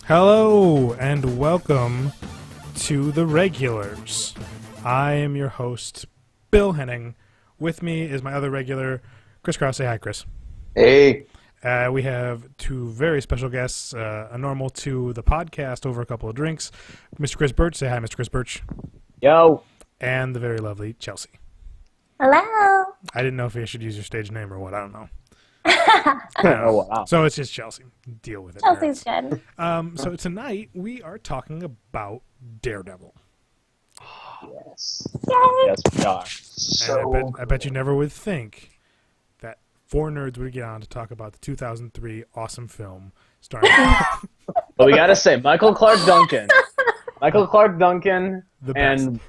Hello and welcome to The Regulars. I am your host, Bill Henning. With me is my other regular, Chris Krause. Say hi, Chris. Hey. We have two very special guests, a normal to the podcast over a couple of drinks. Mr. Chris Burch. Say hi, Mr. Chris Burch. Yo. And the very lovely Chelsea. Hello. I didn't know if I should use your stage name or what. I don't know. Oh, wow. So it's just Chelsea. Deal with it. Chelsea's good. So tonight we are talking about Daredevil. Yes. Yay. Yes, we are. And I bet you never would think that four nerds would get on to talk about the 2003 awesome film starring But we gotta say, Michael Clark Duncan. the best. And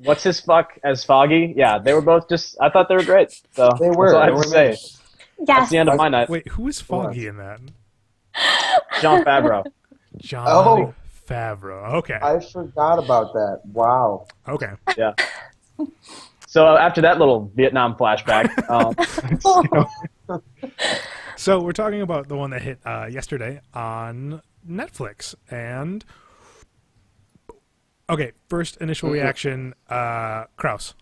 what's his fuck as Foggy? Yeah, they were both just, I thought they were great. So They were. That's all I They have were to say. amazing. That's Yes. the end of my night. Wait, who is Foggy in that? John Favreau. John Oh. Favreau. Okay. I forgot about that. Wow. Okay. Yeah. So after that little Vietnam flashback, So we're talking about the one that hit yesterday on Netflix. And okay, first initial reaction, Krause.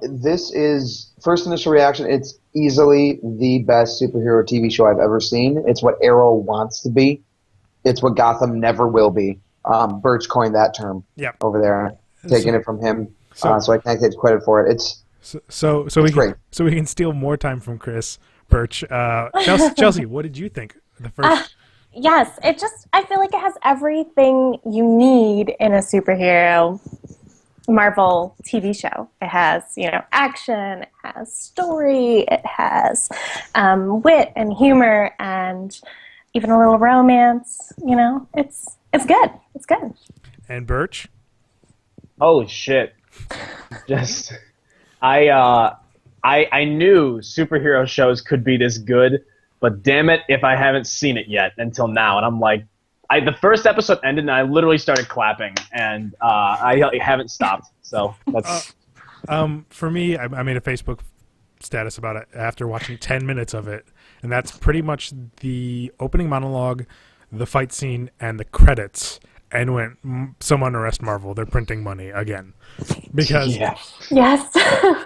This is first initial reaction. It's easily the best superhero TV show I've ever seen. It's what Arrow wants to be. It's what Gotham never will be. Burch coined that term. Yep. Over there, taking it from him. So- So I can't take credit for it. It's So we can steal more time from Chris Burch. Chelsea, what did you think? The first. Yes, I feel like it has everything you need in a superhero Marvel TV show. It has, action, it has story, it has wit and humor, and even a little romance. It's good. It's good. And Burch. holy shit. Just, I knew superhero shows could be this good, but damn it if I haven't seen it yet until now. And I'm like, the first episode ended and I literally started clapping, and I haven't stopped. So that's For me, I made a Facebook status about it after watching 10 minutes of it, and that's pretty much the opening monologue, the fight scene, and the credits, and went, someone arrest Marvel, they're printing money again. Because yeah. Yes.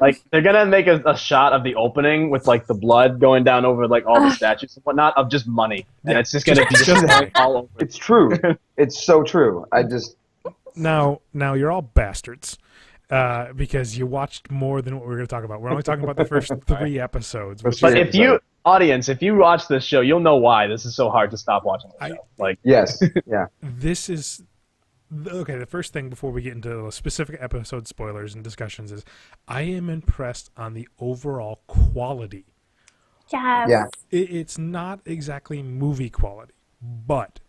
Like they're gonna make a shot of the opening with like the blood going down over like all the statues and whatnot of just money, and it's just gonna be just going all over. it's true. It's so true. now you're all bastards. Because you watched more than what we're going to talk about. We're only talking about the first 3 episodes. Which But is, if you watch this show, you'll know why this is so hard to stop watching the show. Like, Yes. Yeah. this is okay. The first thing before we get into the specific episode spoilers and discussions is I am impressed on the overall quality. Yes. Yeah. It's not exactly movie quality, but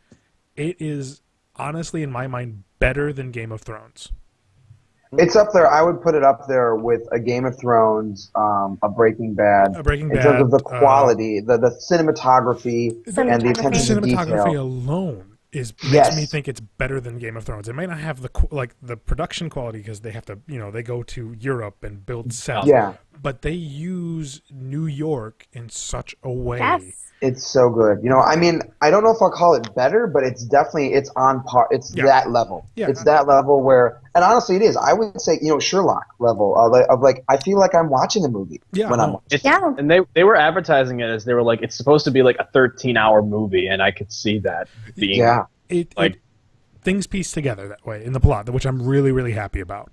it is honestly, in my mind, better than Game of Thrones. It's up there. I would put it up there with a Game of Thrones, a Breaking Bad. Breaking in Bad, terms of the quality, the cinematography, and the Cinematography. attention to Cinematography detail. alone makes Yes. me think it's better than Game of Thrones. It may not have the production quality because they have to they go to Europe and build sets. Yeah. But they use New York in such a way. Yes. It's so good. I don't know if I'll call it better, but it's on par. It's Yeah. that level. Yeah. It's that level where, and honestly, it is. I would say, Sherlock level of like, I feel like I'm watching a movie Yeah, when I'm. Yeah. and they were advertising it as they were like, it's supposed to be like a 13-hour movie, and I could see that being Yeah. It things piece together that way in the plot, which I'm really, really happy about.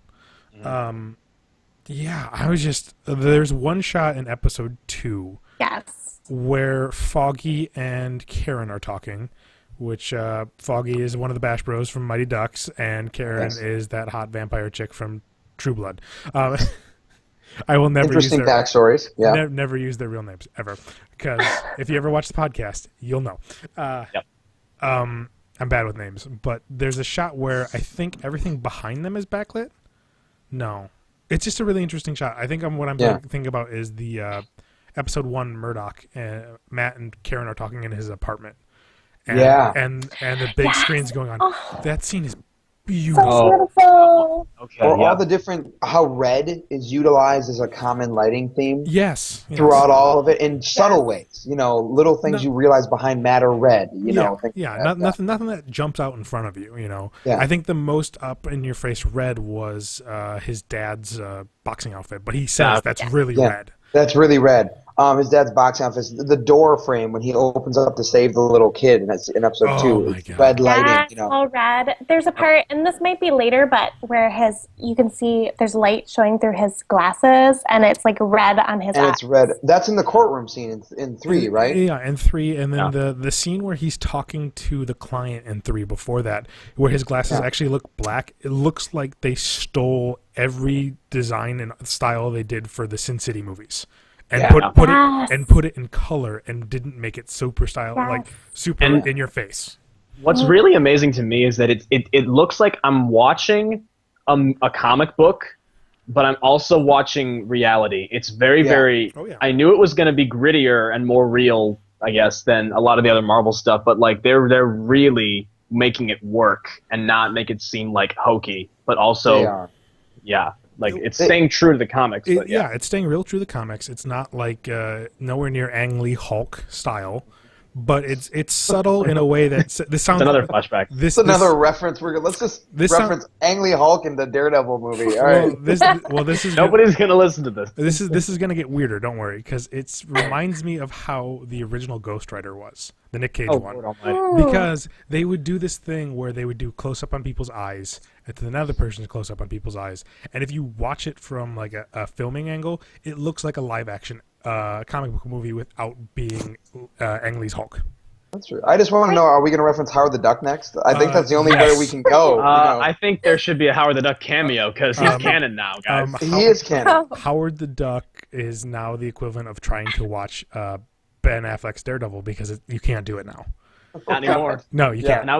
Yeah, I was just there's one shot in episode 2 Yes. where Foggy and Karen are talking, which Foggy is one of the Bash Bros from Mighty Ducks, and Karen Yes. is that hot vampire chick from True Blood. I will never Interesting use their, backstories. Yeah. never use their real names ever, because if you ever watch the podcast, you'll know. Yep. I'm bad with names, but there's a shot where I think everything behind them is backlit. No, it's just a really interesting shot. I think what I'm thinking about is the episode 1 Murdoch. Matt and Karen are talking in his apartment. And, Yeah. and the big screen's going on. Oh. That scene is beautiful. So beautiful. Okay. Or Yeah. all the different, how red is utilized as a common lighting theme Yes. throughout all of it in subtle ways. Little things No. you realize behind matter red. Yeah, Things yeah, like that. nothing that jumps out in front of you. Yeah. I think the most up in your face red was his dad's boxing outfit, but he says that's really Yeah. red. That's really red. His dad's boxing outfit, the door frame when he opens up to save the little kid, and that's in episode Oh 2. my It's God. red lighting. Yes, all red. There's a part, and this might be later, but where you can see there's light showing through his glasses, and it's like red on his And eyes. it's red. That's in the courtroom scene in 3, right? Yeah, and 3, and then the scene where he's talking to the client in 3 before that, where his glasses actually look black. It looks like they stole every design and style they did for the Sin City movies. And put it in color and didn't make it super super in your face. What's really amazing to me is that it looks like I'm watching a comic book, but I'm also watching reality. It's very. Oh, yeah. I knew it was going to be grittier and more real, I guess, than a lot of the other Marvel stuff. But like they're really making it work and not make it seem like hokey, but also They are. like it's staying true to the comics. But It's staying real true to the comics. It's not like nowhere near Ang Lee Hulk style, but it's subtle in a way that this sounds. It's another flashback. That's another reference. Let's just reference Ang Lee Hulk in the Daredevil movie. All right. This is Nobody's gonna listen to this. This is gonna get weirder. Don't worry, because it reminds me of how the original Ghost Rider was, the Nick Cage one. Lord Almighty. Because they would do this thing where they would do close up on people's eyes, and then another person's close up on people's eyes, and if you watch it from like a filming angle, it looks like a live action comic book movie without being Ang Lee's Hulk. That's true. I just want to know: are we going to reference Howard the Duck next? I think that's the only way we can go. I think there should be a Howard the Duck cameo because he's canon now, guys. He is canon. Howard the Duck is now the equivalent of trying to watch Ben Affleck's Daredevil because you can't do it now. Not anymore. No, you can't. And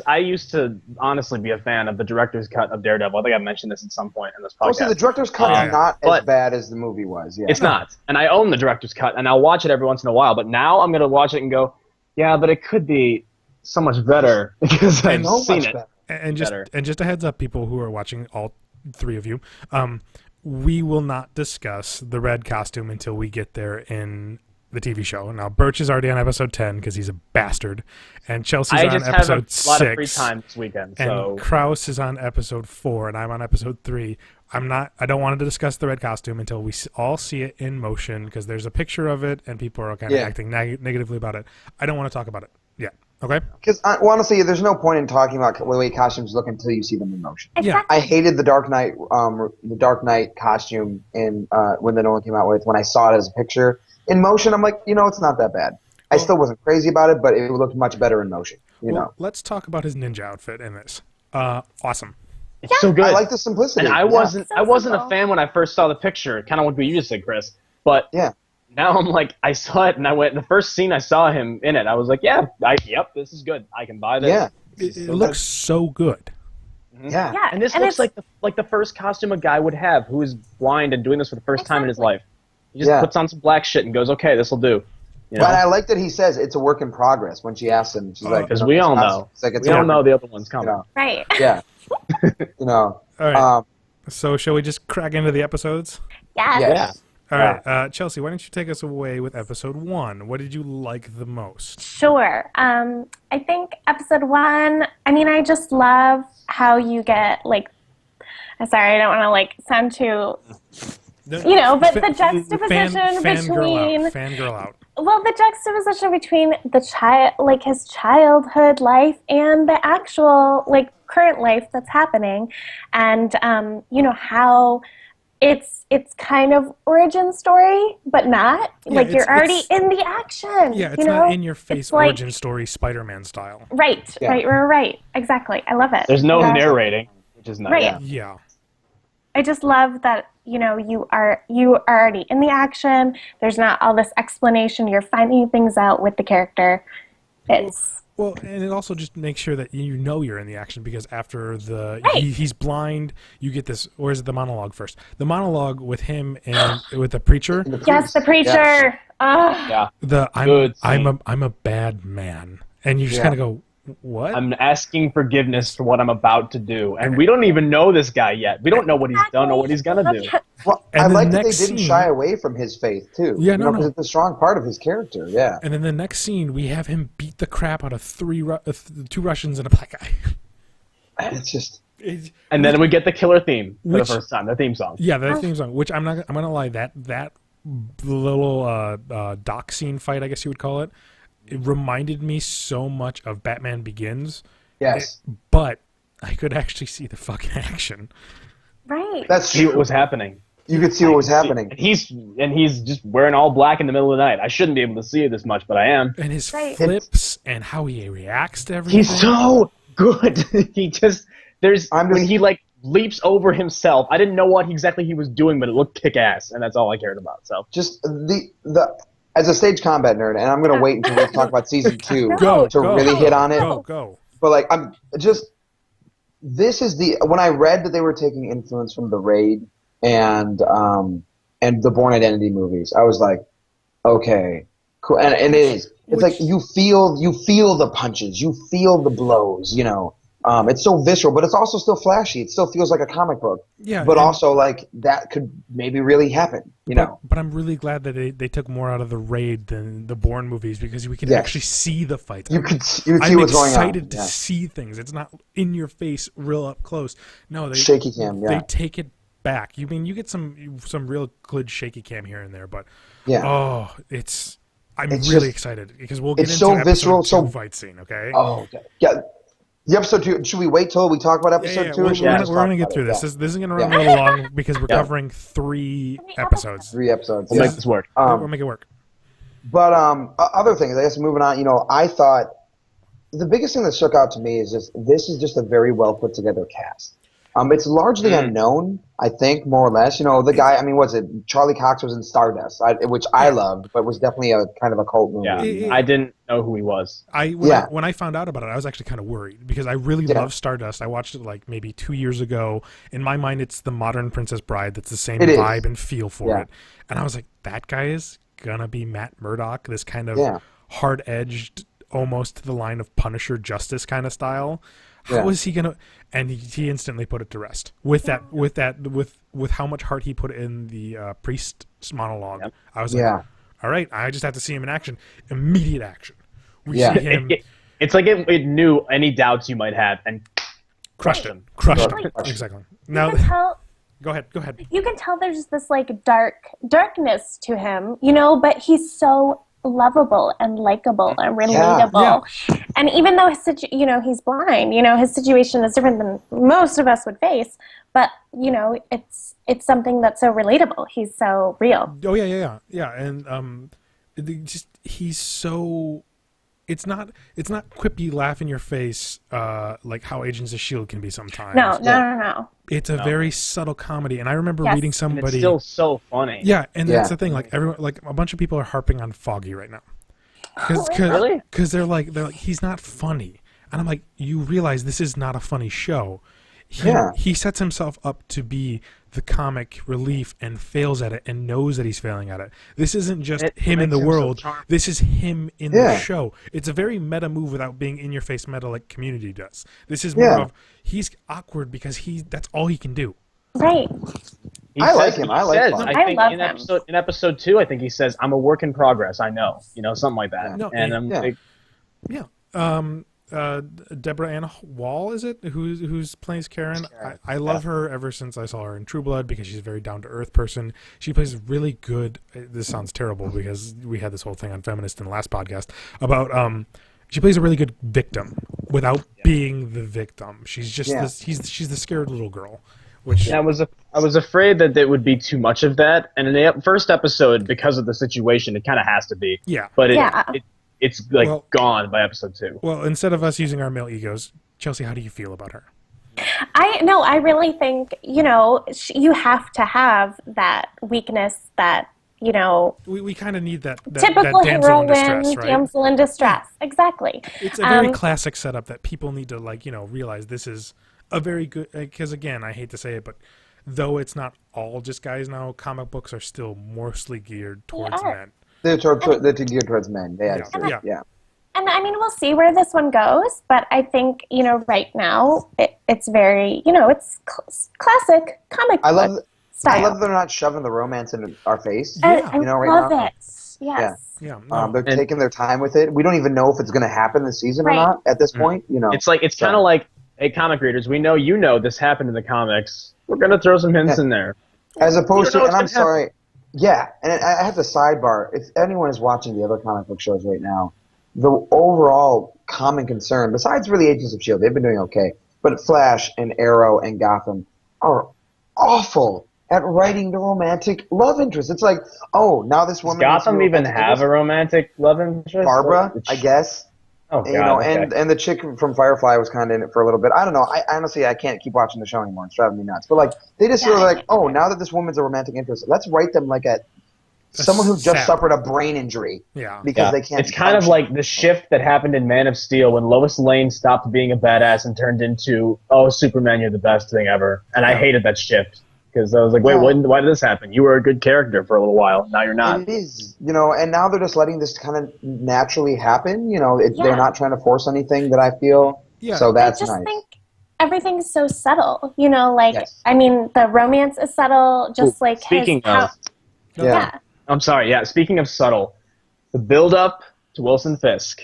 I used to honestly be a fan of the director's cut of Daredevil. I think I mentioned this at some point in this podcast. Also, the director's cut is not as bad as the movie was. Yeah. It's not. And I own the director's cut, and I'll watch it every once in a while. But now I'm going to watch it and go, yeah, but it could be so much better because I've seen it. And just a heads up, people who are watching, all 3 of you, we will not discuss the red costume until we get there in the TV show. Now, Burch is already on episode 10 because he's a bastard, and Chelsea's on episode 6. I just have a lot of free time this weekend. And Kraus is on episode 4, and I'm on episode 3. I don't want to discuss the red costume until we all see it in motion because there's a picture of it, and people are kind of acting negatively about it. I don't want to talk about it yet. Okay? Because honestly, there's no point in talking about the way costumes look until you see them in motion. Exactly. I hated the Dark Knight costume in when the Nolan came out with. When I saw it as a picture in motion, I'm like, it's not that bad. I still wasn't crazy about it, but it looked much better in motion. Let's talk about his ninja outfit in this. Awesome. It's so good. I like the simplicity. And I wasn't a fan when I first saw the picture. Kind of what you just said, Chris. But now I'm like, I saw it and I went. The first scene I saw him in it, I was like, yep, this is good. I can buy this. Yeah, it looks so good. Mm-hmm. Yeah, and this looks like the first costume a guy would have who is blind and doing this for the first time in his life. He just puts on some black shit and goes, okay, this will do. But I like that he says it's a work in progress when she asks him. She's like, because we all know. We all know the other one's coming. Right. Yeah. All right. So shall we just crack into the episodes? Yes. All right. Chelsea, why don't you take us away with episode 1? What did you like the most? Sure. I think episode 1, I just love how you get, sorry, I don't want to, sound too, but the juxtaposition between... Fangirl out. Well, the juxtaposition between the child, his childhood life and the actual, current life that's happening, and, how it's kind of origin story, but not. You're already in the action. Yeah, it's not in your face origin story Spider-Man style. Right, right. Exactly. I love it. There's no narrating, which is nice. Right. Yeah. I just love that, you are already in the action. There's not all this explanation. You're finding things out with the character. Well, and it also just makes sure that you're in the action because after he's blind, you get this, or is it the monologue first? The monologue with him and with the preacher. Yes, the preacher. Yeah. I'm a bad man, and you just kind of go, What? I'm asking forgiveness for what I'm about to do, and we don't even know this guy yet. We don't know what he's done or what he's gonna do. Well, And I the like that they next didn't scene- shy away from his faith too. Yeah, you no, know, because no. it's a strong part of his character. Yeah. And in the next scene, we have him beat the crap out of two Russians and a black guy. It's just. And then we get the killer theme for Which- the first time, the theme song. Yeah, that theme song. Which I'm gonna lie, that little dock scene fight, I guess you would call it. It reminded me so much of Batman Begins. Yes. But I could actually see the fucking action. Right. That's See what true. was happening. You could see what was happening. And he's just wearing all black in the middle of the night. I shouldn't be able to see it this much, but I am. And his Right. flips and how he reacts to everything. He's so good. When he like leaps over himself. I didn't know what exactly he was doing, but it looked kick ass, and that's all I cared about. So Just the as a stage combat nerd, and I'm gonna wait until we talk about season 2 Go, to go, really hit on it. Go. But like I'm just this is the when I read that they were taking influence from the Raid and the Bourne Identity movies, I was like, okay, cool. And it is. It's like you feel the punches, you feel the blows, you know. It's so visceral, but it's also still flashy. It still feels like a comic book. Yeah, But and- also like that could maybe really happen, you know. But I'm really glad that they took more out of the Raid than the Bourne movies because we could Yes. actually see the fights. You could see I'm what's going on. excited to Yeah. see things. It's not in your face, real up close. No, they Shaky cam, They yeah. take it back. You get some real good shaky cam here and there, but Yeah. I'm It's really just- excited because we'll get it's into so episode visceral, 2 so- fight scene. Okay. Oh, okay. Yeah. The episode 2, should we wait till we talk about episode 2? We're, or should we we're just gonna talk get about through it? this. Yeah. This isn't gonna run Yeah. a little long because we're covering 3 episodes. 3 episodes. we'll yeah. make this work. We'll make it work. But other things, I guess moving on, you know, I thought the biggest thing that stuck out to me is just this is just a very well put together cast. It's largely unknown, I think, more or less. You know, the guy, I mean, what's it? Charlie Cox was in Stardust, which I loved, but was definitely a kind of a cult movie. Yeah, I didn't know who he was. When I found out about it, I was actually kind of worried because I really love Stardust. I watched it like maybe 2 years ago. In my mind, it's the modern Princess Bride. That's the same It is. vibe and feel for Yeah. it. And I was like, that guy is gonna be Matt Murdock, this kind of hard-edged, almost to the line of Punisher Justice kind of style. How is he gonna? And he instantly put it to rest with how much heart he put in the priest monologue. Yep. I was like, all right, I just have to see him in action, immediate action. We see him It's like it knew any doubts you might have and crushed him. him. Exactly. Now, You can tell. go ahead. You can tell there's this like darkness to him, you know, but he's so lovable and likable and relatable. And even though he's blind, you know, his situation is different than most of us would face, but you know, it's something that's so relatable. He's so real. Oh yeah, and he's so. It's not quippy, laugh in your face, like how Agents of S.H.I.E.L.D. can be sometimes. No. It's a very subtle comedy, and I remember reading And somebody. it's still so funny. Yeah, and that's the thing. Like everyone, like a bunch of people are harping on Foggy right now, Really? because they're like he's not funny, and I'm like, you realize this is not a funny show. He sets himself up to be the comic relief and fails at it and knows that he's failing at it. This isn't just him in the world. This is him in the show. It's a very meta move without being in your face meta like Community does. This is more of he's awkward because that's all he can do. Right. I like him. I like Foggy. I think love in him. episode 2, I think he says, "I'm a work in progress." I know, you know, something like that. No, and I'm like, Deborah Ann Wall, is it? Who's plays Karen? I love her ever since I saw her in True Blood because she's a very down to earth person. She plays really good. This sounds terrible because we had this whole thing on Feminist in the last podcast about she plays a really good victim without being the victim. She's just she's the scared little girl. Which I was afraid that there would be too much of that, and in the first episode, because of the situation, it kind of has to be. Yeah. But it's like gone by episode 2. Well, instead of us using our male egos, Chelsea, how do you feel about her? I really think, you know, you have to have that weakness that, you know, We kind of need that typical damsel in distress, heroine, right? damsel in distress. Exactly. It's a very classic setup that people need to realize this is a very good, because again, I hate to say it, but though it's not all just guys now, comic books are still mostly geared towards men. They're geared towards men. Yeah. And I mean, we'll see where this one goes, but I think, right now it's very, it's classic comic book style. I love they're not shoving the romance in our face. Yeah. I right love now. it. Yes. Yeah. No. They're taking their time with it. We don't even know if it's going to happen this season or not at this point. It's kind of like, hey, comic readers, we know this happened in the comics. We're going to throw some hints in there. As opposed to, and I'm sorry, and I have to sidebar, if anyone is watching the other comic book shows right now, the overall common concern, besides really Agents of S.H.I.E.L.D., they've been doing okay, but Flash and Arrow and Gotham are awful at writing the romantic love interest. It's like, oh, now this woman... Does Gotham even have a romantic love interest? Barbara, I guess. Oh, God, and the chick from Firefly was kind of in it for a little bit. I don't know. I honestly, I can't keep watching the show anymore. It's driving me nuts. But, like, they just feel like, oh, now that this woman's a romantic interest, let's write them like someone who just suffered a brain injury. Yeah. Because they can't... It's kind of like the shift that happened in Man of Steel when Lois Lane stopped being a badass and turned into, oh, Superman, you're the best thing ever. And I hated that shift. Because I was like, wait, why did this happen? You were a good character for a little while. Now you're not. It is, and now they're just letting this kind of naturally happen. They're not trying to force anything that I feel. Yeah. So that's nice. I just think everything's so subtle. I mean, the romance is subtle, just like speaking of, I'm sorry. Yeah. Speaking of subtle, the build-up to Wilson Fisk.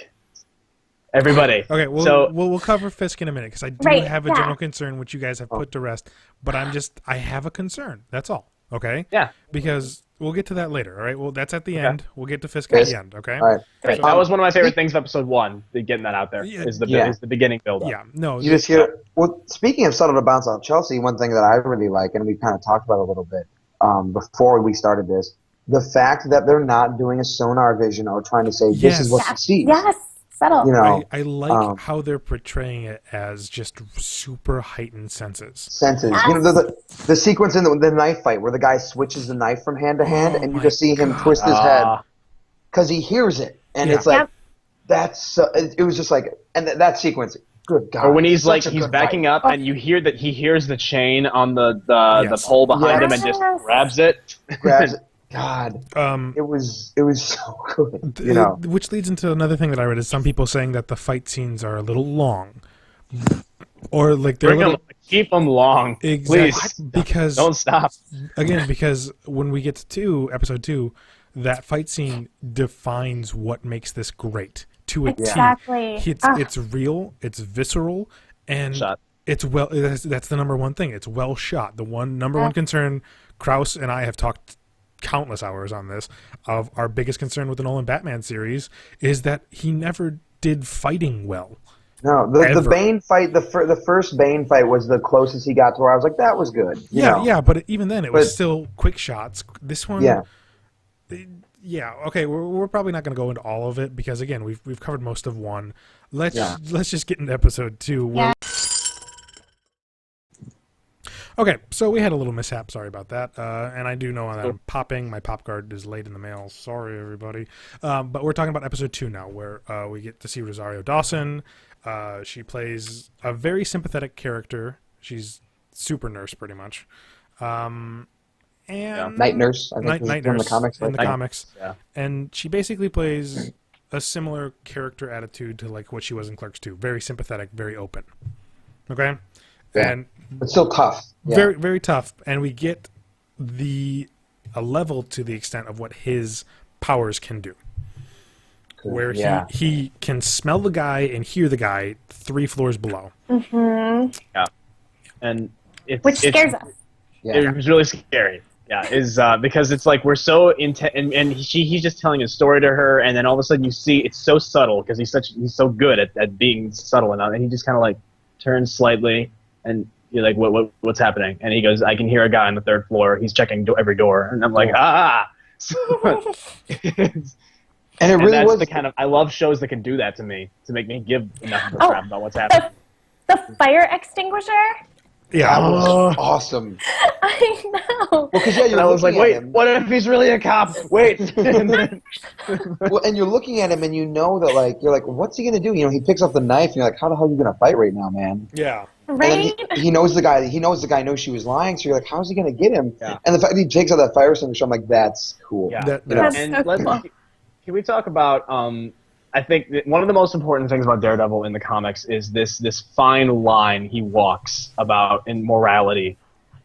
Everybody. Okay, we'll cover Fisk in a minute because I do have a general concern which you guys have put to rest, but I have a concern. That's all. Okay? Yeah. Because we'll get to that later, all right? Well, that's at the end. We'll get to Fisk at the end, okay? All right. That was one of my favorite things of episode 1, getting that out there, is the beginning build-up. Yeah, no. You just hear... Well, speaking of subtle to bounce off Chelsea, one thing that I really like, and we kind of talked about a little bit before we started this, the fact that they're not doing a sonar vision or trying to say, this is what succeeds. Yes. Subtle. I like how they're portraying it as just super heightened senses. Yes. The sequence in the knife fight where the guy switches the knife from hand to hand and you just see him twist his head because he hears it. And it's like, it was just like, and that sequence, good God. Or when he's backing up and you hear that he hears the chain on the pole behind him and just grabs it. God, it was so good. Which leads into another thing that I read is some people saying that the fight scenes are a little long, or like they're keep them long, exactly, please. Because don't stop. Again, because when we get to episode 2, that fight scene defines what makes this great to a exactly. T. It's real, it's visceral, and it's that's the number one thing. It's well shot. The number one concern Krause and I have talked countless hours on this of our biggest concern with the Nolan Batman series is that he never did fighting well. No, the Bane fight, the first Bane fight was the closest he got to where I was like, that was good. Yeah, but even then it was still quick shots. This one, okay, we're probably not going to go into all of it because again, we've covered most of 1. Let's just get into episode 2. Yeah. Okay, so we had a little mishap. Sorry about that. And I do know that I'm popping. My pop card is late in the mail. Sorry, everybody. But we're talking about episode 2 now, where we get to see Rosario Dawson. She plays a very sympathetic character. She's super nurse, pretty much. And Night Nurse. I think Night from Nurse the comics. in the comics. Yeah. And she basically plays a similar character attitude to like what she was in Clerks 2. Very sympathetic, very open. Okay? Yeah. And but still tough. Yeah. Very, very tough. And we get a level to the extent of what his powers can do. Cool. Where he can smell the guy and hear the guy 3 floors below. Mm-hmm. Yeah. And which scares us. Yeah. It was really scary. Yeah, because it's like we're so intense, and he's just telling a story to her, and then all of a sudden you see it's so subtle because he's so good at being subtle and he just kind of like turns slightly, and you're like, what's happening? And he goes, I can hear a guy on the 3rd floor. He's checking every door, and I'm like, So, and it really was the kind of I love shows that can do that to me to make me give enough of a crap about what's happening. The fire extinguisher. Yeah, that was awesome. I know. Well, because I was like, wait, what if he's really a cop? Wait. Well, and you're looking at him, and you know that, like, you're like, what's he gonna do? He picks up the knife, and you're like, how the hell are you gonna fight right now, man? Yeah. Right. And he knows the guy. He knows the guy knows she was lying. So you're like, how's he gonna get him? Yeah. And the fact that he takes out that fire extinguisher, I'm like, that's cool. Yeah. That's so cool. Can we talk about? I think that one of the most important things about Daredevil in the comics is this fine line he walks about in morality,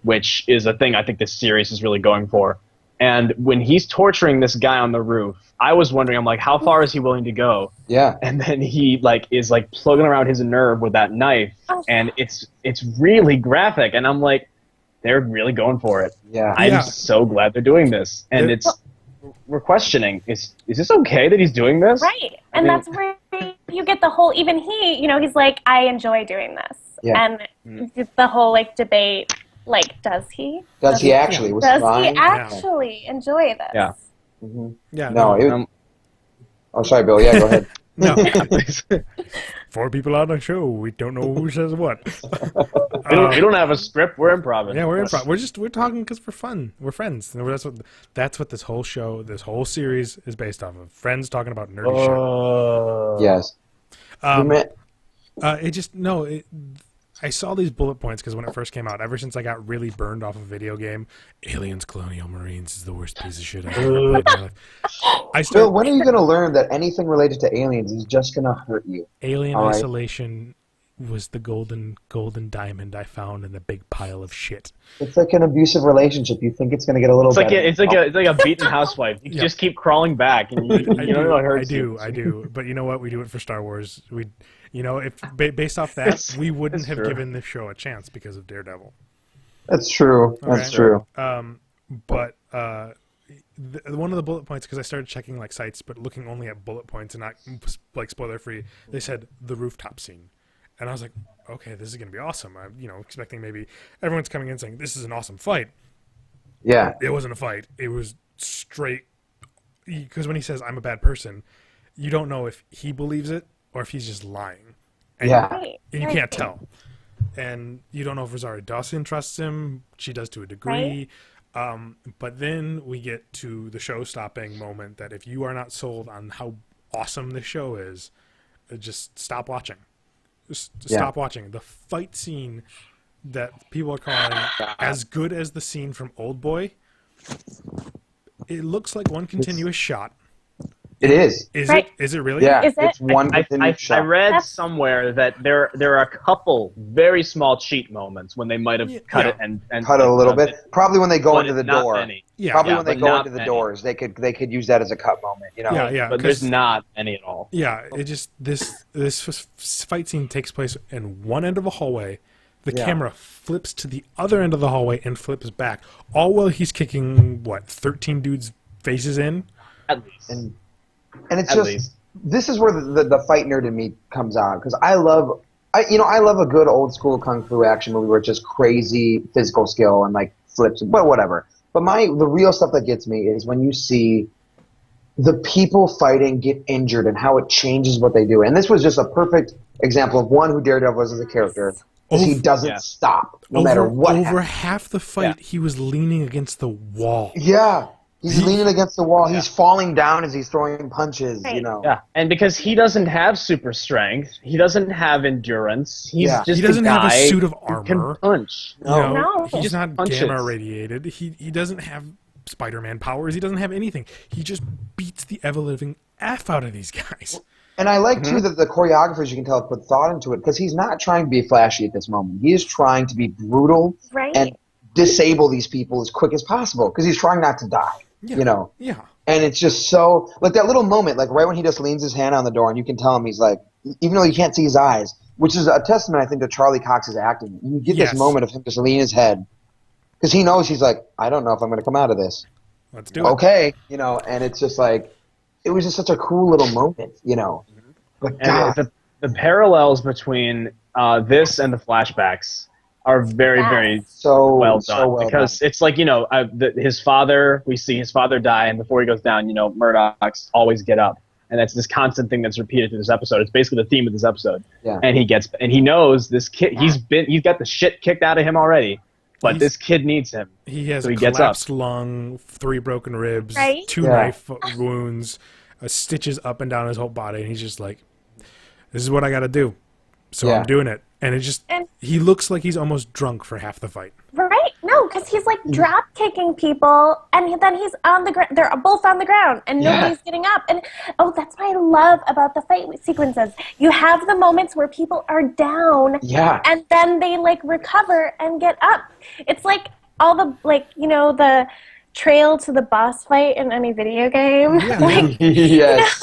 which is a thing I think this series is really going for. And when he's torturing this guy on the roof, I was wondering, I'm like, how far is he willing to go? Yeah. And then he is plugging around his nerve with that knife, and it's really graphic. And I'm like, they're really going for it. Yeah. I'm so glad they're doing this. And we're questioning, is this okay that he's doing this? Right. And that's where you get the whole, even he, he's like, I enjoy doing this. Yeah. And the whole debate, does he? Does he actually? Was Does trying? he actually enjoy this? Yeah. Mm-hmm. Yeah. No. Oh, sorry, Bill. Yeah, go ahead. No. 4 people on the show. We don't know who says what. We don't have a script. We're improv. Yeah, we're improv. We're talking because we're fun. We're friends. And that's what this whole show, this whole series is based off of. Friends talking about nerdy shit. Yes. I saw these bullet points because when it first came out, ever since I got really burned off a video game, Aliens Colonial Marines is the worst piece of shit I've ever played in my life. Bill, when are you going to learn that anything related to aliens is just going to hurt you? Alien Isolation was the golden diamond I found in a big pile of shit. It's like an abusive relationship. You think it's going to get a little better. It's like a beaten housewife. You just keep crawling back, and you know it hurts. I do. But you know what? We do it for Star Wars. If based off that, we wouldn't have given this show a chance because of Daredevil. That's true. That's true. But one of the bullet points, because I started checking sites, but looking only at bullet points and not spoiler free, they said the rooftop scene. And I was like, okay, this is going to be awesome. I'm, expecting maybe everyone's coming in saying this is an awesome fight. Yeah. It wasn't a fight. It was straight. Because when he says I'm a bad person, you don't know if he believes it or if he's just lying. And you can't tell. And you don't know if Rosario Dawson trusts him. She does to a degree. Right. But then we get to the show-stopping moment that if you are not sold on how awesome this show is, just stop watching. Stop watching. The fight scene that people are calling as good as the scene from Old Boy, it looks like one continuous shot. It is. Is it? Is it really? Yeah, is it? It's one continuous shot. I read somewhere that there are a couple very small cheat moments when they might have cut it and cut it a little bit. Probably when they go into the door. Many. Probably when they go into the doors, they could use that as a cut moment. Yeah. But there's not any at all. Yeah, it just this fight scene takes place in one end of a hallway. The camera flips to the other end of the hallway and flips back. All while he's kicking 13 dudes' faces in. At least. And it's this is where the fight nerd in me comes out, because I love a good old school kung fu action movie where it's just crazy physical skill and flips, but whatever. But the real stuff that gets me is when you see the people fighting get injured and how it changes what they do. And this was just a perfect example of who Daredevil was as a character. He doesn't stop no matter what. Over half the fight, he was leaning against the wall. Yeah. He's leaning against the wall. He's falling down as he's throwing punches, Yeah, and because he doesn't have super strength, he doesn't have endurance. He doesn't have a suit of armor. Can punch. No. He's not gamma radiated. He doesn't have Spider-Man powers. He doesn't have anything. He just beats the ever-living F out of these guys. And I like, too, that the choreographers, you can tell, put thought into it, because he's not trying to be flashy at this moment. He is trying to be brutal and disable these people as quick as possible, because he's trying not to die. Yeah. And it's just so, that little moment, right when he just leans his hand on the door and you can tell him he's even though you can't see his eyes, which is a testament, I think, to Charlie Cox's acting. You get this moment of him just lean his head because he knows he's I don't know if I'm going to come out of this. Let's do it. Okay. And it's just it was just such a cool little moment, But God. The parallels between this and the flashbacks are very, very well done, because it's his father. We see his father die, and before he goes down, Murdoch's always get up, and that's this constant thing that's repeated through this episode. It's basically the theme of this episode. Yeah. And he knows this kid. He's got the shit kicked out of him already, but this kid needs him. He has a collapsed lung, 3 broken ribs, 2 knife wounds, stitches up and down his whole body, and he's just this is what I got to do. So I'm doing it. And he looks like he's almost drunk for half the fight. Right? No, because he's like drop kicking people, and then he's on the ground. They're both on the ground, and nobody's getting up. And that's what I love about the fight sequences. You have the moments where people are down, and then they like recover and get up. It's like all the the trail to the boss fight in any video game. Yes.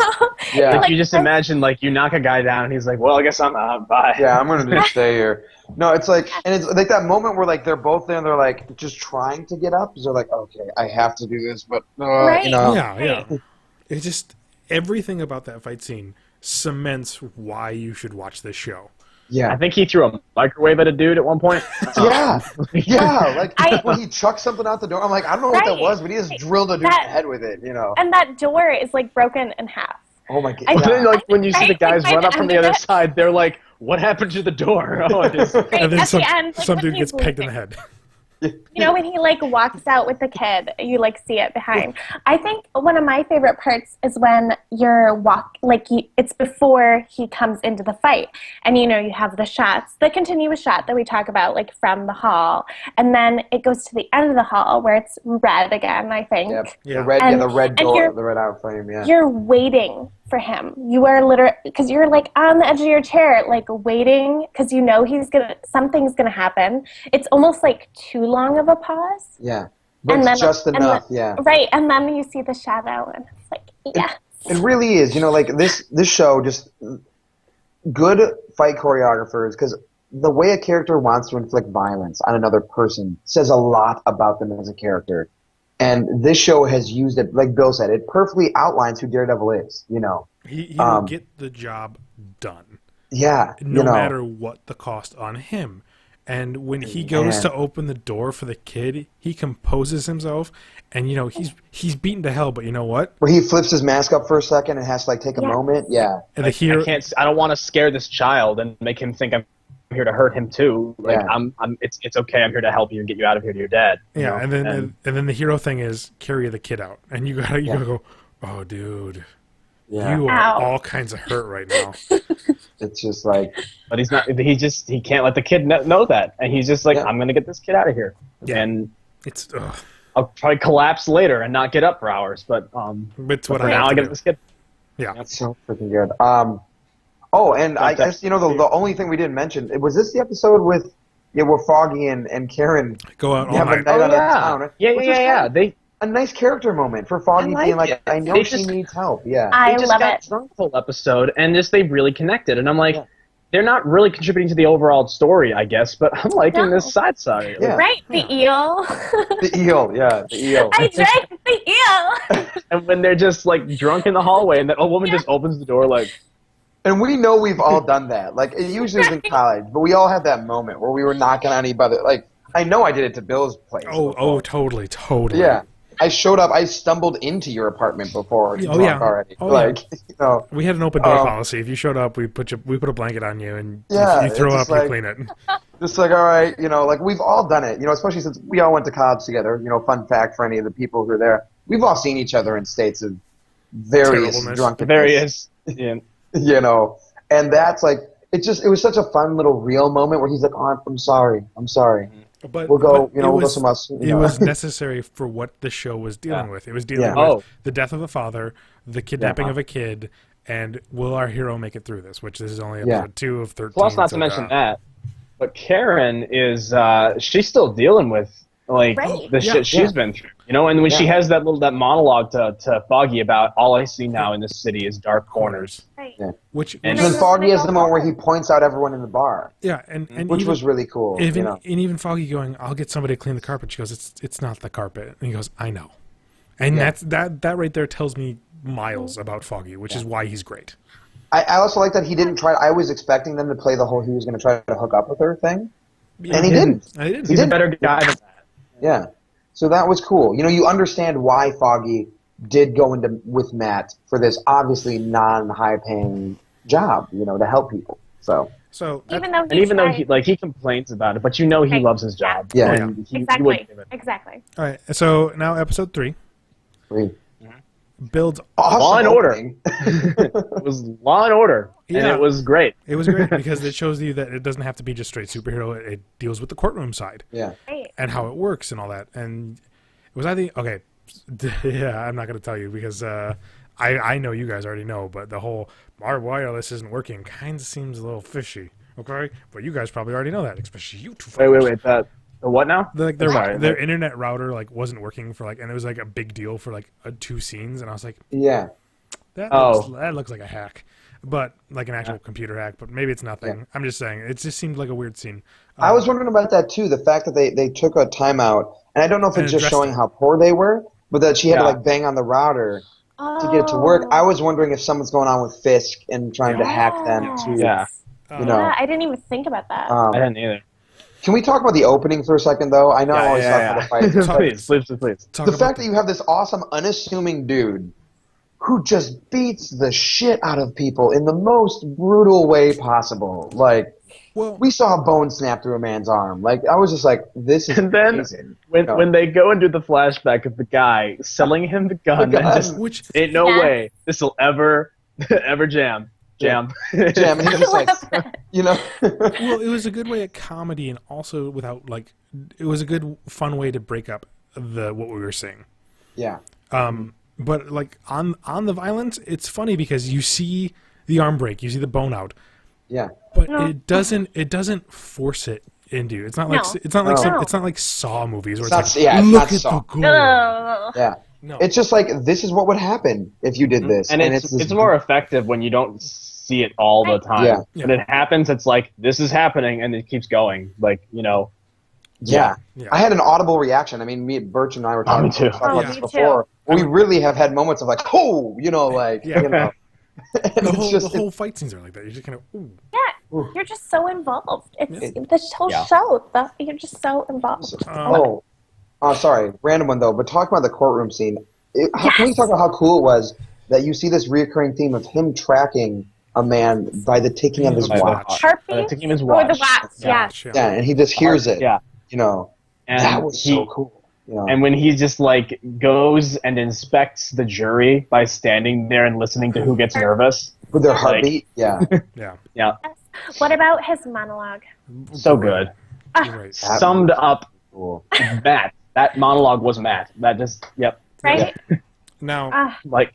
Like you just imagine, like you knock a guy down, and he's like, "Well, I guess I'm out. Bye." Yeah, I'm gonna just stay here. No, it's like, and it's like that moment where like they're both there, and they're like just trying to get up. So they're like, "Okay, I have to do this," but you know. Yeah. It's just everything about that fight scene cements why you should watch this show. Yeah, I think he threw a microwave at a dude at one point. Like when he chucked something out the door, I'm like, I don't know what that was, but he just drilled a dude's head with it, you know. And that door is like broken in half. Oh my god! Then, like when you see the guys run up from the other side, they're like, "What happened to the door?" Oh, it is. And then some end, like, dude gets pegged in the head. You know, when he like walks out with the kid, you like see it behind. I think one of my favorite parts is when it's before he comes into the fight, and you have the shots, the continuous shot that we talk about, like from the hall, and then it goes to the end of the hall where it's red again. I think. Yep. The red door, the red out frame. Yeah. You're waiting for him. You are literally, because you're like on the edge of your chair, like waiting, because something's gonna happen. It's almost like too long of a pause. Yeah, but it's just enough. Right, and then you see the shadow, and it's like, it really is. Like this show, just good fight choreographers, because the way a character wants to inflict violence on another person says a lot about them as a character. And this show has used it, like Bill said, it perfectly outlines who Daredevil is, He will get the job done. Yeah. No matter what the cost on him. And when he goes to open the door for the kid, he composes himself, and he's beaten to hell, but you know what? Where he flips his mask up for a second and has to like take a moment. Yeah. And I don't want to scare this child and make him think I'm here to hurt him too. Like it's okay. I'm here to help you and get you out of here to your dad. Yeah, and then the hero thing is carry the kid out, and you gotta go. Oh, dude, you are all kinds of hurt right now. It's just like, but he's not. He can't let the kid know that, and he's just like, I'm gonna get this kid out of here. Yeah. And it's. I'll probably collapse later and not get up for hours, but it's what for now I get this kid. Yeah, that's so freaking good. Oh, and I guess the only thing we didn't mention, was this the episode with where Foggy and Karen go out all have night. a night out of town? Right? Yeah. A nice character moment for Foggy being like, I know she needs help. Yeah, I just love got it. drunk the whole episode, and they really connected, and I'm like, they're not really contributing to the overall story, I guess, but I'm liking this side. Yeah. Right, the eel. The eel, the eel. I drank the eel. And when they're just like drunk in the hallway, and that old woman just opens the door like. And we know we've all done that. Like, it usually was in college, but we all had that moment where we were knocking on anybody. Like, I know I did it to Bill's place. Oh, totally. Yeah. I showed up. I stumbled into your apartment before. Already. We had an open door policy. If you showed up, we put a blanket on you, and if you throw up, you clean it. Just like, all right, like we've all done it. Especially since we all went to college together. Fun fact for any of the people who are there, we've all seen each other in states of various drunkenness. Various. Yeah. And that's like, it was such a fun little real moment where he's like, oh, I'm sorry. But we'll go, we'll go somewhere else. It was necessary for what the show was dealing with. It was dealing with the death of the father, the kidnapping of a kid, and will our hero make it through this? Which this is only episode 2 of 13. Plus, not to mention that, but Karen is she's still dealing with the shit she's been through. And when she has that monologue to Foggy about all I see now in this city is dark corners. Right. Yeah. And then Foggy has the moment where he points out everyone in the bar. Yeah, and which was really cool. And even Foggy going, I'll get somebody to clean the carpet. She goes, it's not the carpet. And he goes, I know. And that right there tells me miles about Foggy, which is why he's great. I also like that he didn't try. I was expecting them to play the whole he was going to try to hook up with her thing. And he didn't. He's a better guy than that. Yeah. So that was cool. You understand why Foggy did go with Matt for this obviously non-high-paying job, to help people. So even though he complains about it, but he loves his job. Yeah. And exactly. He wouldn't give it. Exactly. All right. So now episode 3. builds. Awesome Law and Order. opening. It was Law and Order, and Yeah. it was great. It was great because it shows you that it doesn't have to be just straight superhero. It deals with the courtroom side Yeah. Right. and how it works and all that. And it was, I think, okay, yeah, I'm not going to tell you because I know you guys already know, but the whole our wireless isn't working kind of seems a little fishy, okay? But you guys probably already know that, especially you two. Wait. The what now? Their internet router like wasn't working for like, and it was like a big deal for like 2 scenes, and I was like, Yeah. that looks like a hack, but like an actual computer hack. But maybe it's nothing. Yeah. I'm just saying, it just seemed like a weird scene. I was wondering about that too. The fact that they took a timeout, and I don't know if And it's just addressed showing it. how poor they were, but that she had to Yeah. like bang on the router to get it to work. I was wondering if something's going on with Fisk and trying to hack them to, Yeah. you know. Yeah, I didn't even think about that. I didn't either. Can we talk about the opening for a second, though? I know I always talk about the fight. but Please. Talk the about fact that you have this awesome, unassuming dude who just beats the shit out of people in the most brutal way possible. Like, well, we saw a bone snap through a man's arm. Like, I was just like, this is And then amazing. when they go and do the flashback of the guy selling him the gun, The gun. and just which ain't no Yeah. way this will ever jam. Jam, and he's just like, you know. well, it was a good way at comedy, and also without like, it was a good fun way to break up what we were seeing. Yeah. But like on the violence, it's funny because you see the arm break, you see the bone out, Yeah. but it doesn't force it into you. It's not like No. it's not like No. it's not like Saw movies where It's it's, not- like yeah, it's look not at Saw. the gore. Ugh. Yeah. No, It's just like, this is what would happen if you did this. And it's this- more effective when you don't see it all the time. Yeah. When it happens, it's like this is happening, and it keeps going. Like Yeah. Yeah. I had an audible reaction. I mean, Burch and I were talking, me too. talking about Oh, this me before. We really have had moments of like, oh, you know, like, Yeah. you know. And the it's whole fight scenes are like that. You're just kind of ooh. Yeah, you're just so involved. It's the whole Yeah. show. You're just so involved. Sorry, random one though. But talk about the courtroom scene. Can we talk about how cool it was that you see this reoccurring theme of him tracking a man by the ticking of his By the watch? Heartbeat taking his or watch. the watch? Yeah. Yeah, and he just hears it. Yeah. You know, And that was he, so cool. You know? And when he just like goes and inspects the jury by standing there and listening to who gets nervous, With their like- heartbeat, yeah. Yeah, What about his monologue? so good. you're right. Summed up Cool. Matt. That monologue was Matt. That just Right? Now, like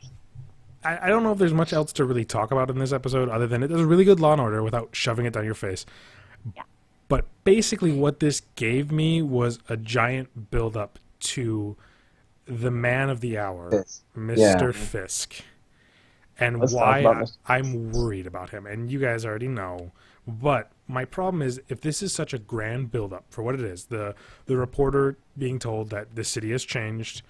I don't know if there's much else to really talk about in this episode other than it does a really good Law and Order without shoving it down your face. Yeah. But basically what this gave me was a giant build-up to the man of the hour, Fisk. Mr. Yeah. Fisk, and Let's talk why about Mr. I'm worried about him. And you guys already know. But my problem is if this is such a grand build-up for what it is, the reporter being told that the city has changed,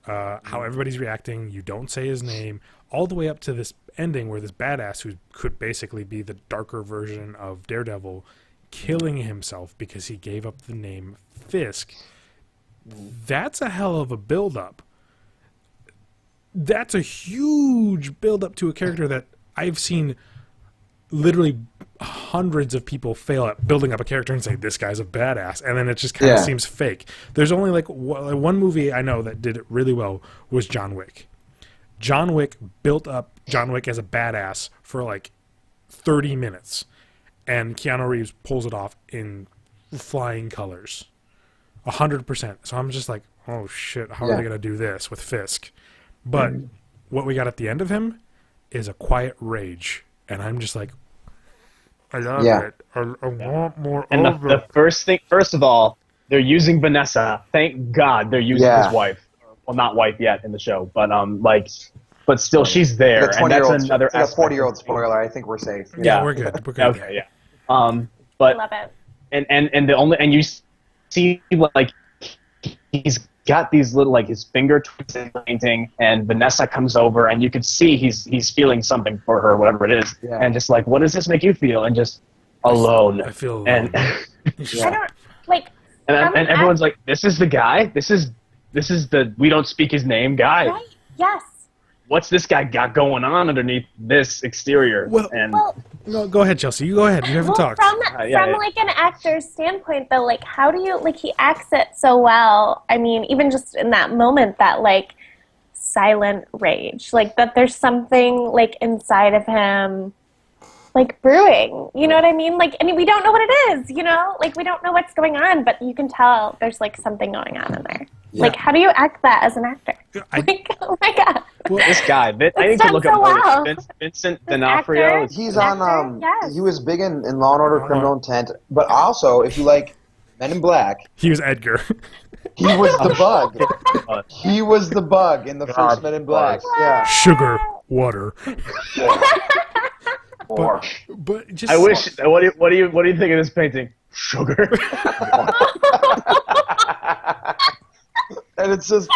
how everybody's reacting, you don't say his name, all the way up to this ending where this badass who could basically be the darker version of Daredevil killing himself because he gave up the name Fisk. That's a hell of a build-up. That's a huge build-up to a character that I've seen literally hundreds of people fail at building up a character and say, this guy's a badass, and then it just kind of Yeah. seems fake. There's only like one movie I know that did it really well was John Wick. John Wick built up John Wick as a badass for like 30 minutes, and Keanu Reeves pulls it off in flying colors. 100%. So I'm just like, oh shit, how are they going to do this with Fisk? But what we got at the end of him is a quiet rage. And I'm just like, I love it. I want more and of the it. first of all, they're using Vanessa. Thank God they're using his wife. Well, not wife yet in the show, but still she's there, The and that's 20-year-old, another it's like a aspect. 40-year-old spoiler. I think we're safe. Yeah, we're good. We're good. Okay, yeah. But Love it. and you see like he's got these little like his finger twisted painting, and Vanessa comes over, and you could see he's feeling something for her, whatever it is, Yeah. and just like, what does this make you feel? And just alone. I feel and alone. I don't like. and everyone's like, this is the guy. This is the we don't speak his name guy. Right? Yes. What's this guy got going on underneath this exterior? Well- and Well, No, go ahead, Chelsea. You go ahead. You haven't talked. from yeah. like an actor's standpoint, though, like how do you like he acts it so well? I mean, even just in that moment, that like silent rage, like that there's something like inside of him like brewing, you know what I mean? Like, I mean, we don't know what it is, you know? Like, we don't know what's going on, but you can tell there's like something going on in there. Yeah. Like, how do you act that as an actor? Like, oh my god. Well, this guy, I need to look so up well. Vincent This D'Onofrio. actor? He's Actor? on. Yes. He was big in Law and Order: Criminal Intent, but also if you like Men in Black, He was Edgar. he was the bug. He was the bug in the first Men in Black. Yeah. Sugar, water. Or But just I wish. What do you think of this painting? Sugar. and it's just,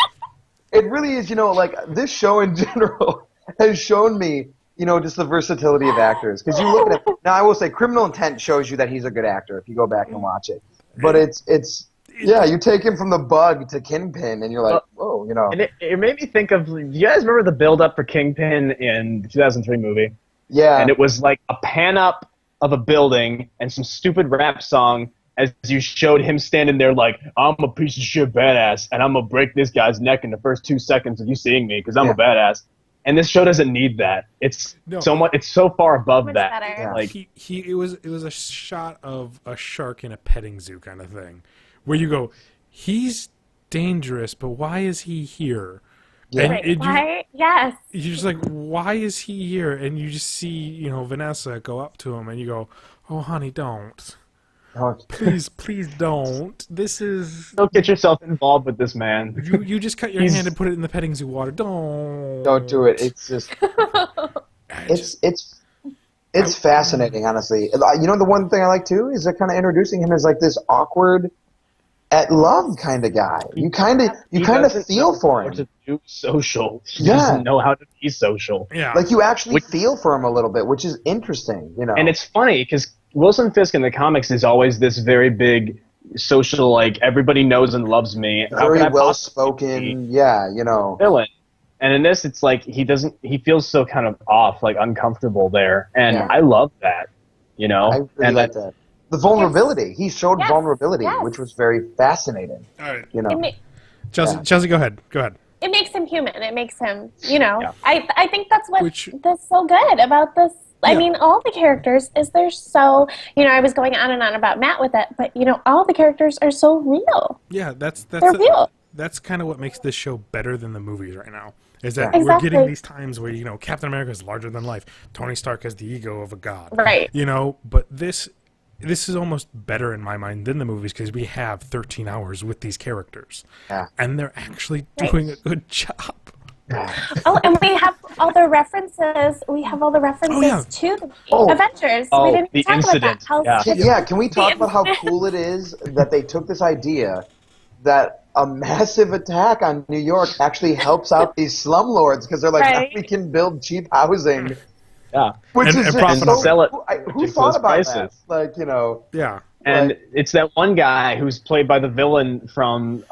it really is, you know, like this show in general has shown me, you know, just the versatility of actors. Because you look at it, now I will say Criminal Intent shows you that he's a good actor if you go back and watch it. But it's yeah, you take him from the bug to Kingpin and you're like, whoa, you know. And it made me think of, you guys remember the build-up for Kingpin in the 2003 movie? Yeah. And it was like a pan-up of a building and some stupid rap song as you showed him standing there like, I'm a piece of shit badass, and I'm going to break this guy's neck in the first 2 seconds of you seeing me because I'm a badass. And this show doesn't need that. It's it's so far above Much that. better. Yeah. Like it was a shot of a shark in a petting zoo kind of thing, where you go, he's dangerous, but why is he here? Yeah. And Why? Yes. you're just like, why is he here? And you just see, you know, Vanessa go up to him, and you go, oh, honey, don't. Please don't. This is... don't get yourself involved with this man. You just cut your hand and put it in the petting zoo water. Don't do it. It's just, it's fascinating, honestly. You know, the one thing I like too is they're kind of introducing him as like this awkward, at love kind of guy. You kind of feel for him. To do social. He Yeah. doesn't know how to be social. Yeah. Like you actually feel for him a little bit, which is interesting. You know, And it's funny because Wilson Fisk in the comics is always this very big social, like everybody knows and loves me. How very could I well possibly spoken. Yeah, you know. be a villain? And in this, it's like he feels so kind of off, like uncomfortable there, and Yeah. I love that, you know. I really and like that. The vulnerability. He showed Yes. vulnerability, Yes. which was very fascinating. All right. You know. Chelsea, go ahead. It makes him human. It makes him, you know. Yeah. I think that's Which- that's so good about this. I Yeah. mean, all the characters they're so, you know, I was going on and on about Matt with it, but you know, all the characters are so real. Yeah, that's They're real. That's kind of what makes this show better than the movies right now. Is that Yeah. we're getting Exactly. these times where, you know, Captain America is larger than life. Tony Stark has the ego of a god. Right. You know, but this is almost better in my mind than the movies because we have 13 hours with these characters. Yeah. And they're actually doing a good job. Oh, and we have all the references. We have all the references yeah. to the Oh. Avengers. Oh, we didn't the talk incident. about that. How Yeah, can we talk about how cool it is that they took this idea that a massive attack on New York actually helps out these slumlords because they're like, Right. we can build cheap housing, Yeah, which And- is and just profitable. so, Sell it who ridiculous thought about prices. that? Like, you know, Yeah. and Right. it's that one guy who's played by the villain from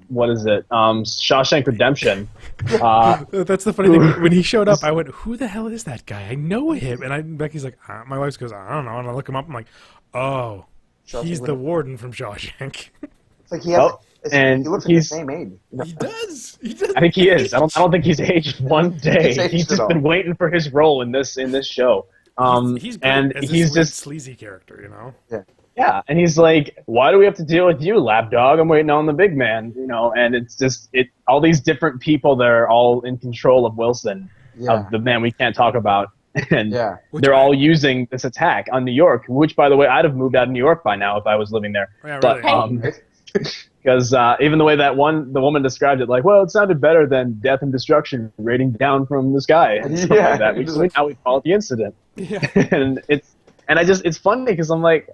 what is it? Shawshank Redemption. That's the funny thing. When he showed up, I went, "Who the hell is that guy? I know him." And Becky's like, my wife goes, "I don't know." And I look him up. I'm like, "Oh, Shawshank he's the Redemption. warden from Shawshank." it's like he has, Well, and he looks like the he's- same age. You know? He does. He does. I think he is. I don't think he's aged one day. He's aged He's at just all. been waiting for his role in this show. He's great And as this he's weird, just sleazy character, you know. yeah, and he's like, "Why do we have to deal with you, lapdog? I'm waiting on the big man," you know. And it's just all these different people that are all in control of Wilson, Yeah. of the man we can't talk about, and Yeah. they're all using this attack on New York. Which, by the way, I'd have moved out of New York by now if I was living there. Yeah, But really. because even the way the woman described it, like, well, it sounded better than death and destruction raining down from the sky and stuff Yeah. like that. So now we call it the incident. Yeah. And it's funny because I'm like,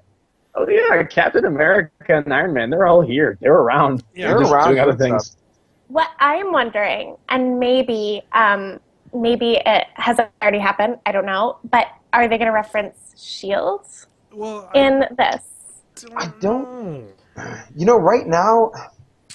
oh yeah, Captain America and Iron Man, they're all here. They're around. Yeah, They're they're just around doing other doing things. stuff. What I'm wondering, and maybe it has already happened. I don't know, but are they going to reference Shield Well, in this? I don't- You know, right now,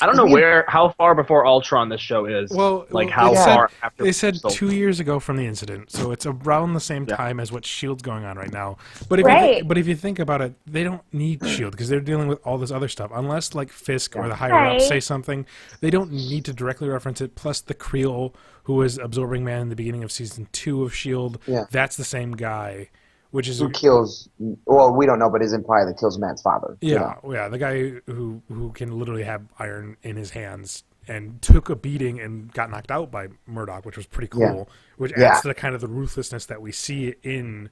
I don't know how far before Ultron this show is. Well, how far after? They said 2 years ago from the incident, so it's around the same time as what Shield's going on right now. But if you think about it, they don't need Shield because they're dealing with all this other stuff. Unless like Fisk or the higher ups say something, they don't need to directly reference it. Plus, the Creel who was Absorbing Man in the beginning of season 2 of Shield, that's the same guy. Which is who kills? Well, we don't know, but is implied that kills Matt's father. Yeah, the guy who can literally have iron in his hands and took a beating and got knocked out by Murdoch, which was pretty cool. Which adds to the kind of the ruthlessness that we see in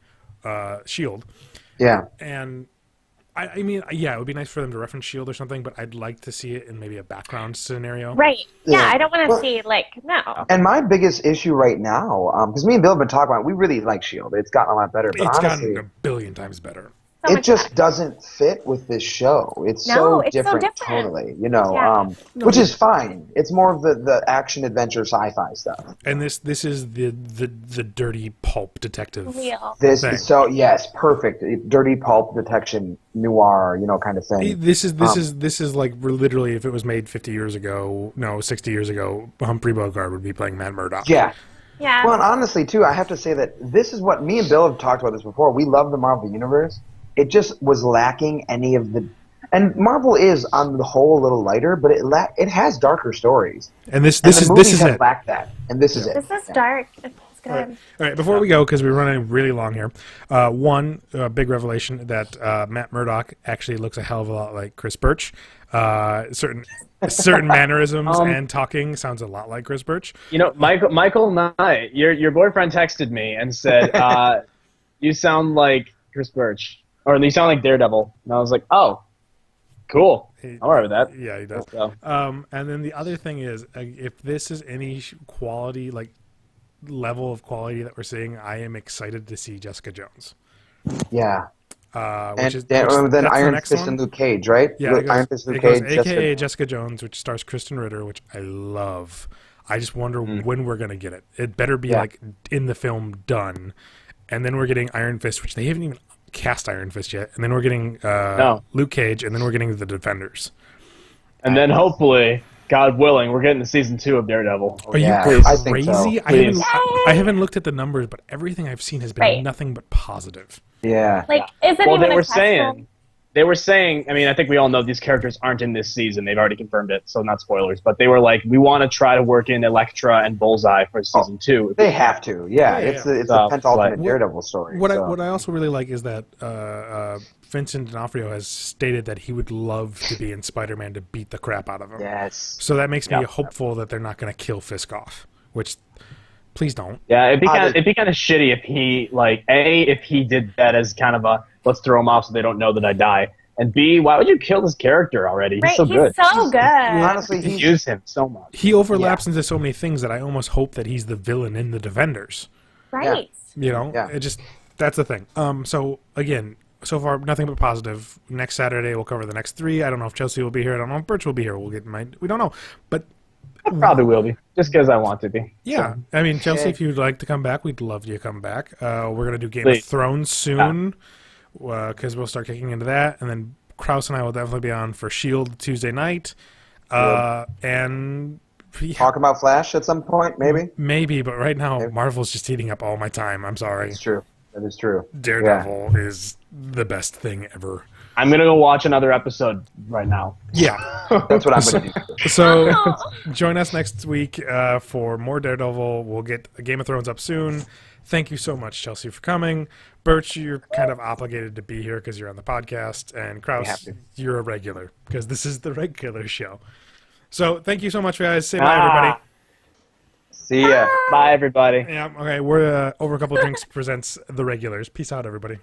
Shield. Yeah, and I mean, it would be nice for them to reference Shield or something, but I'd like to see it in maybe a background scenario. Right. Yeah, I don't want to see, no. And my biggest issue right now, because me and Bill have been talking about it, we really like Shield. It's gotten a lot better. But it's honestly, gotten a billion times better. It just doesn't fit with this show. It's so different tonally, which is fine. It's more of the action adventure sci-fi stuff. And this is the dirty pulp detective. This is perfect. Dirty pulp detection noir, kind of thing. This is like literally if it was made 60 years ago, Humphrey Bogart would be playing Matt Murdock. Yeah. Yeah. Well, and honestly, too, I have to say that this is what me and Bill have talked about this before. We love the Marvel Universe. It just was lacking any of the, and Marvel is on the whole a little lighter, but it has darker stories. And this is it. Lack that, and this is it. This is dark. It's good. All right. Before we go, because we're running really long here, one big revelation that Matt Murdock actually looks a hell of a lot like Chris Burch. Certain mannerisms and talking sounds a lot like Chris Burch. Michael Nye, your boyfriend texted me and said, "You sound like Chris Burch." Or you sound like Daredevil. And I was like, oh, cool. I'm all right with that. Yeah, he does. And then the other thing is, if this is any quality, like level of quality that we're seeing, I am excited to see Jessica Jones. Yeah. Then Iron Fist and Luke Cage, right? Yeah, Iron Fist and Luke Cage. AKA Jessica Jones, which stars Kristen Ritter, which I love. I just wonder when we're going to get it. It better be like in the film done. And then we're getting Iron Fist, which they haven't even cast Iron Fist yet, and then we're getting Luke Cage, and then we're getting the Defenders, and then hopefully, God willing, we're getting to season 2 of Daredevil. Are you crazy? I haven't looked at the numbers, but everything I've seen has been nothing but positive. Yeah. They were saying, I mean, I think we all know these characters aren't in this season. They've already confirmed it, so not spoilers. But they were like, we want to try to work in Elektra and Bullseye for season 2. They have to, it's the penultimate Daredevil story. What I also really like is that Vincent D'Onofrio has stated that he would love to be in Spider-Man to beat the crap out of him. Yes. So that makes me hopeful that they're not going to kill Fisk off, which... Please don't. Yeah, it'd be kind of shitty if he if he did that as kind of a let's throw him off so they don't know that I die, and B, why would you kill this character already? He's so good. He's so good. Honestly, you use him so much. He overlaps into so many things that I almost hope that he's the villain in the Defenders. Right. It just that's the thing. So again, so far nothing but positive. Next Saturday we'll cover the next 3. I don't know if Chelsea will be here. I don't know if Burch will be here. We don't know, but. I probably will be, just because I want to be. Yeah. So. I mean, Chelsea, if you'd like to come back, we'd love you to come back. We're going to do Game of Thrones soon, because we'll start kicking into that. And then Krause and I will definitely be on for S.H.I.E.L.D. Tuesday night. And... Talk about Flash at some point, maybe? Maybe, but right now, Marvel's just eating up all my time. I'm sorry. That's true. That is true. Daredevil is the best thing ever. I'm going to go watch another episode right now. Yeah. That's what I'm going to do. So join us next week for more Daredevil. We'll get Game of Thrones up soon. Thank you so much, Chelsea, for coming. Birch, you're kind of obligated to be here because you're on the podcast. And Krause, you're a regular because this is the regular show. So thank you so much, guys. Say bye, everybody. See ya. Bye, everybody. Yeah, okay. We're Over a Couple of Drinks presents The Regulars. Peace out, everybody.